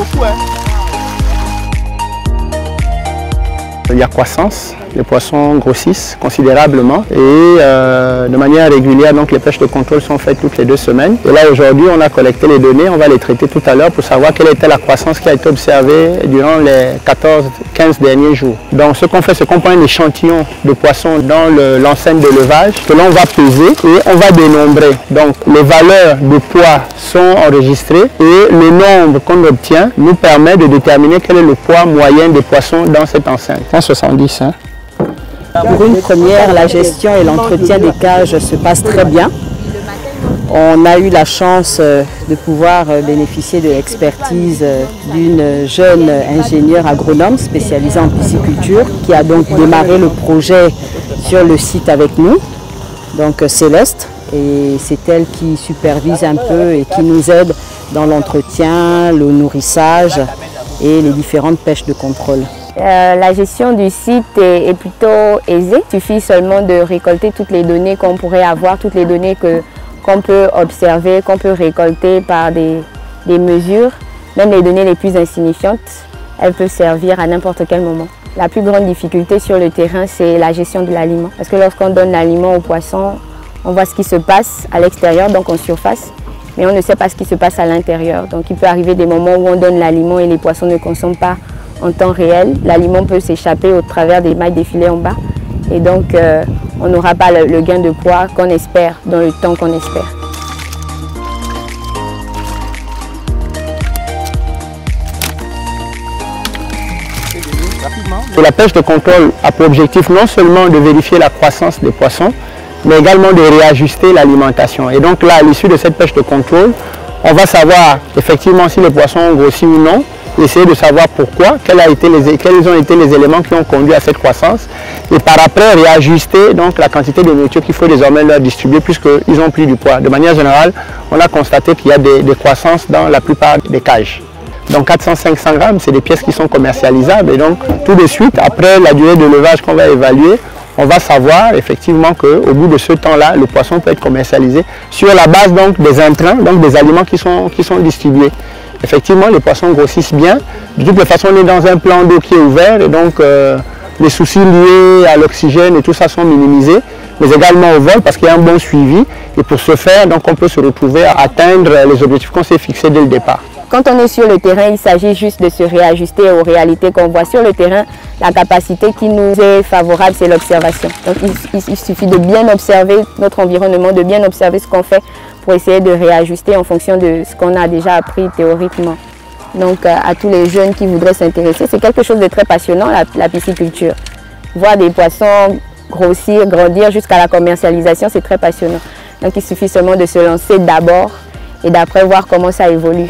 beaucoup, hein. Il y a croissance, les poissons grossissent considérablement et de manière régulière, donc les pêches de contrôle sont faites toutes les 2 semaines. Et là aujourd'hui on a collecté les données, on va les traiter tout à l'heure pour savoir quelle était la croissance qui a été observée durant les 14-15 derniers jours. Donc ce qu'on fait, c'est qu'on prend un échantillon de poissons dans l'enceinte d'élevage que l'on va peser et on va dénombrer. Donc les valeurs de poids sont enregistrées et le nombre qu'on obtient nous permet de déterminer quel est le poids moyen des poissons dans cette enceinte. 170, hein. Pour une première, la gestion et l'entretien des cages se passent très bien. On a eu la chance de pouvoir bénéficier de l'expertise d'une jeune ingénieure agronome spécialisée en pisciculture qui a donc démarré le projet sur le site avec nous, donc Céleste. Et c'est elle qui supervise un peu et qui nous aide dans l'entretien, le nourrissage et les différentes pêches de contrôle. La gestion du site est plutôt aisée. Il suffit seulement de récolter toutes les données qu'on pourrait avoir, toutes les données qu'on peut observer, qu'on peut récolter par des mesures. Même les données les plus insignifiantes, elles peuvent servir à n'importe quel moment. La plus grande difficulté sur le terrain, c'est la gestion de l'aliment. Parce que lorsqu'on donne l'aliment aux poissons, on voit ce qui se passe à l'extérieur, donc en surface, mais on ne sait pas ce qui se passe à l'intérieur. Donc il peut arriver des moments où on donne l'aliment et les poissons ne consomment pas en temps réel. L'aliment peut s'échapper au travers des mailles des filets en bas et donc on n'aura pas le gain de poids qu'on espère dans le temps qu'on espère. La pêche de contrôle a pour objectif non seulement de vérifier la croissance des poissons, mais également de réajuster l'alimentation. Et donc là, à l'issue de cette pêche de contrôle, on va savoir effectivement si les poissons ont grossi ou non, essayer de savoir pourquoi, quels ont été les éléments qui ont conduit à cette croissance et par après réajuster donc la quantité de nourriture qu'il faut désormais leur distribuer puisqu'ils ont pris du poids. De manière générale, on a constaté qu'il y a des croissances dans la plupart des cages. Donc 400-500 grammes, c'est des pièces qui sont commercialisables et donc tout de suite, après la durée de levage qu'on va évaluer, on va savoir effectivement qu'au bout de ce temps-là, le poisson peut être commercialisé sur la base donc des intrants, donc des aliments qui sont distribués. Effectivement, les poissons grossissent bien. De toute façon, on est dans un plan d'eau qui est ouvert et donc les soucis liés à l'oxygène et tout ça sont minimisés, mais également au vol parce qu'il y a un bon suivi. Et pour ce faire, donc, on peut se retrouver à atteindre les objectifs qu'on s'est fixés dès le départ. Quand on est sur le terrain, il s'agit juste de se réajuster aux réalités qu'on voit sur le terrain. La capacité qui nous est favorable, c'est l'observation. Donc il suffit de bien observer notre environnement, de bien observer ce qu'on fait pour essayer de réajuster en fonction de ce qu'on a déjà appris théoriquement. Donc à tous les jeunes qui voudraient s'intéresser, c'est quelque chose de très passionnant, la pisciculture. Voir des poissons grossir, grandir jusqu'à la commercialisation, c'est très passionnant. Donc il suffit seulement de se lancer d'abord et d'après voir comment ça évolue.